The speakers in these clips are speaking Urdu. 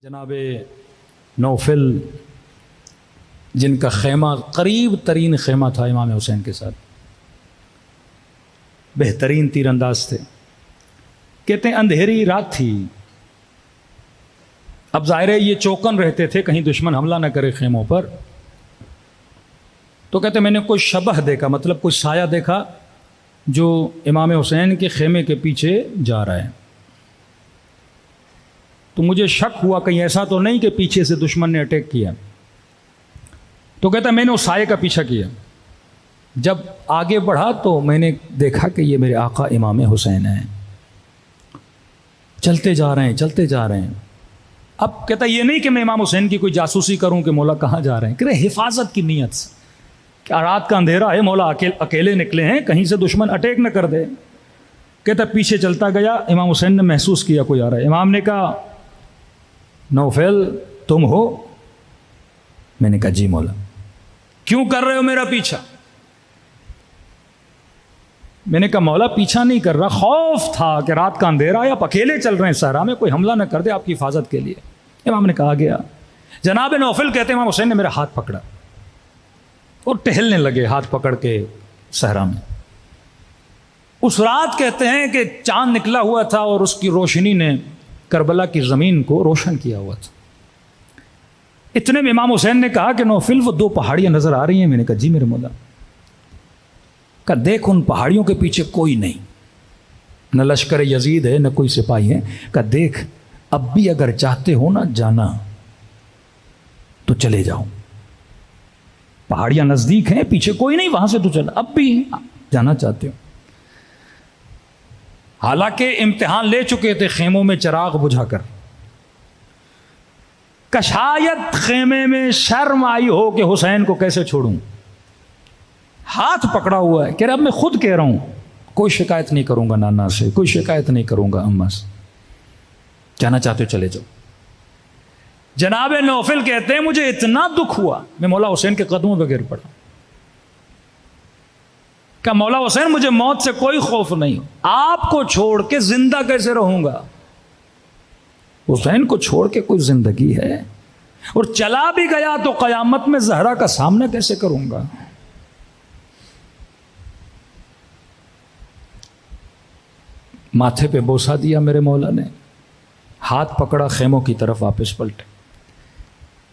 جناب نوفل جن کا خیمہ قریب ترین خیمہ تھا امام حسین کے ساتھ، بہترین تیر انداز تھے، کہتے ہیں اندھیری رات تھی، اب ظاہر ہے یہ چوکن رہتے تھے کہیں دشمن حملہ نہ کرے خیموں پر، تو کہتے ہیں میں نے کوئی شبح دیکھا، مطلب کوئی سایہ دیکھا جو امام حسین کے خیمے کے پیچھے جا رہا ہے، تو مجھے شک ہوا کہیں ایسا تو نہیں کہ پیچھے سے دشمن نے اٹیک کیا، تو کہتا ہے میں نے اس سائے کا پیچھا کیا، جب آگے بڑھا تو میں نے دیکھا کہ یہ میرے آقا امام حسین ہیں، چلتے جا رہے ہیں چلتے جا رہے ہیں۔ اب کہتا ہے یہ نہیں کہ میں امام حسین کی کوئی جاسوسی کروں کہ مولا کہاں جا رہے ہیں، کہ حفاظت کی نیت سے کہ رات کا اندھیرا ہے، مولا اکیلے نکلے ہیں، کہیں سے دشمن اٹیک نہ کر دے۔ کہتا پیچھے چلتا گیا، امام حسین نے محسوس کیا کوئی آ رہا ہے، امام نے کہا نوفل تم ہو؟ میں نے کہا جی مولا۔ کیوں کر رہے ہو میرا پیچھا؟ میں نے کہا مولا پیچھا نہیں کر رہا، خوف تھا کہ رات کا اندھیرا ہے، آپ اکیلے چل رہے ہیں صحرا میں، کوئی حملہ نہ کر دے آپ کی حفاظت کے لیے۔ امام نے کہا گیا۔ جناب نوفل کہتے ہیں امام حسین نے میرا ہاتھ پکڑا اور ٹہلنے لگے ہاتھ پکڑ کے صحرا میں۔ اس رات کہتے ہیں کہ چاند نکلا ہوا تھا اور اس کی روشنی نے کربلا کی زمین کو روشن کیا ہوا تھا۔ اتنے میں امام حسین نے کہا کہ نوفل وہ دو پہاڑیاں نظر آ رہی ہیں؟ میں نے کہا جی میرے مولا۔ کہا دیکھ ان پہاڑیوں کے پیچھے کوئی نہیں، نہ لشکر یزید ہے نہ کوئی سپاہی ہے، کہا دیکھ اب بھی اگر چاہتے ہو نا جانا تو چلے جاؤ، پہاڑیاں نزدیک ہیں، پیچھے کوئی نہیں، وہاں سے تو چلا، اب بھی جانا چاہتے ہو۔ حالانکہ امتحان لے چکے تھے خیموں میں چراغ بجھا کر، کہ شاید خیمے میں شرم آئی ہو کہ حسین کو کیسے چھوڑوں، ہاتھ پکڑا ہوا ہے، کہہ رہا اب میں خود کہہ رہا ہوں کوئی شکایت نہیں کروں گا نانا سے، کوئی شکایت نہیں کروں گا اماں سے، جانا چاہتے ہو چلے جاؤ۔ جناب نوفل کہتے ہیں مجھے اتنا دکھ ہوا، میں مولا حسین کے قدموں پہ گر پڑا، کہ مولا حسین مجھے موت سے کوئی خوف نہیں، آپ کو چھوڑ کے زندہ کیسے رہوں گا؟ حسین کو چھوڑ کے کوئی زندگی ہے؟ اور چلا بھی گیا تو قیامت میں زہرا کا سامنا کیسے کروں گا؟ ماتھے پہ بوسہ دیا میرے مولا نے، ہاتھ پکڑا، خیموں کی طرف واپس پلٹے۔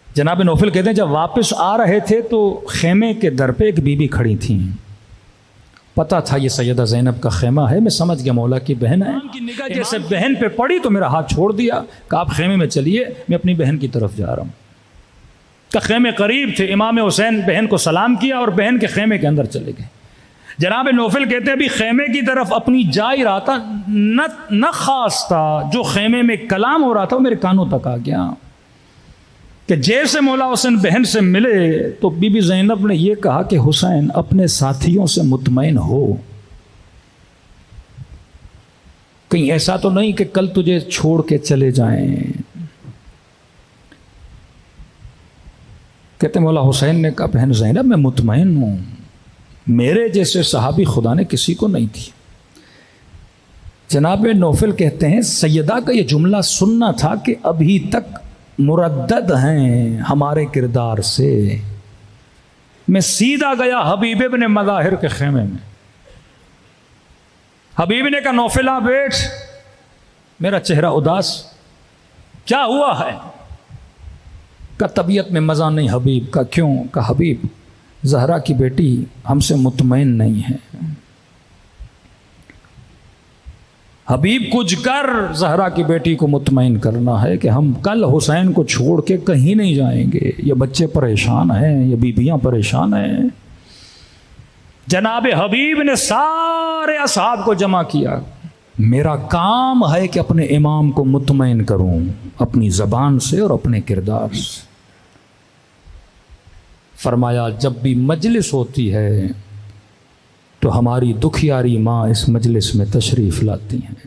جناب نوفل کہتے ہیں جب واپس آ رہے تھے تو خیمے کے در پہ ایک بی بی کھڑی تھیں، پتا تھا یہ سیدہ زینب کا خیمہ ہے، میں سمجھ گیا مولا کی بہن ہے، کی نگاہ جیسے بہن پہ پڑی تو میرا ہاتھ چھوڑ دیا، کہ آپ خیمے میں چلیے میں اپنی بہن کی طرف جا رہا ہوں۔ کہ خیمے قریب تھے، امام حسین بہن کو سلام کیا اور بہن کے خیمے کے اندر چلے گئے۔ جناب نوفل کہتے ہیں ابھی خیمے کی طرف اپنی جا ہی رہا تھا، نہ خواستہ جو خیمے میں کلام ہو رہا تھا وہ میرے کانوں تک آ گیا، کہ جیسے مولا حسین بہن سے ملے تو بی بی زینب نے یہ کہا کہ حسین اپنے ساتھیوں سے مطمئن ہو، کہیں ایسا تو نہیں کہ کل تجھے چھوڑ کے چلے جائیں۔ کہتے مولا حسین نے کہا بہن زینب میں مطمئن ہوں، میرے جیسے صحابی خدا نے کسی کو نہیں دی۔ جناب نوفل کہتے ہیں سیدہ کا یہ جملہ سننا تھا کہ ابھی تک مردد ہیں ہمارے کردار سے، میں سیدھا گیا حبیب ابن مظاہر کے خیمے میں۔ حبیب نے کہا نوفلہ بیٹھ، میرا چہرہ اداس، کیا ہوا ہے؟ کہ طبیعت میں مزہ نہیں حبیب۔ کا کیوں؟ کہ حبیب زہرا کی بیٹی ہم سے مطمئن نہیں ہے، حبیب کچھ کر زہرا کی بیٹی کو مطمئن کرنا ہے کہ ہم کل حسین کو چھوڑ کے کہیں نہیں جائیں گے، یہ بچے پریشان ہیں، یہ بیویاں پریشان ہیں۔ جناب حبیب نے سارے اصحاب کو جمع کیا، میرا کام ہے کہ اپنے امام کو مطمئن کروں اپنی زبان سے اور اپنے کردار سے۔ فرمایا جب بھی مجلس ہوتی ہے تو ہماری دکھیاری ماں اس مجلس میں تشریف لاتی ہیں۔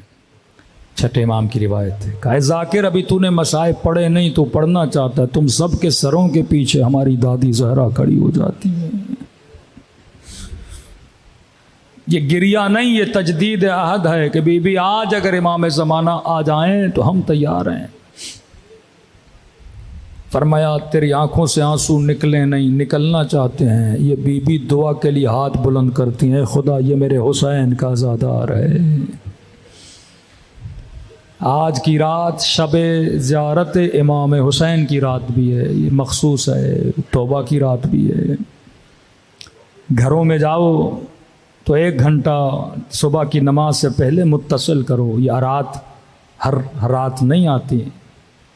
چھٹے امام کی روایت ہے، کہا ذاکر ابھی تو نے مصائب پڑھے نہیں تو پڑھنا چاہتا ہے، تم سب کے سروں کے پیچھے ہماری دادی زہرا کھڑی ہو جاتی ہے۔ یہ گریہ نہیں، یہ تجدید عہد ہے کہ بی بی آج اگر امام زمانہ آ جائیں تو ہم تیار ہیں۔ فرمایا تیری آنکھوں سے آنسو نکلے نہیں، نکلنا چاہتے ہیں۔ یہ بی بی دعا کے لیے ہاتھ بلند کرتی ہیں، خدا یہ میرے حسین کا زادار ہے۔ آج کی رات شب زیارت امام حسین کی رات بھی ہے، یہ مخصوص ہے، توبہ کی رات بھی ہے۔ گھروں میں جاؤ تو 1 گھنٹہ صبح کی نماز سے پہلے متصل کرو۔ یہ رات ہر رات نہیں آتی،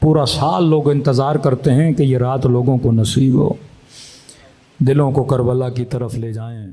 پورا سال لوگ انتظار کرتے ہیں کہ یہ رات لوگوں کو نصیب ہو، دلوں کو کربلا کی طرف لے جائیں۔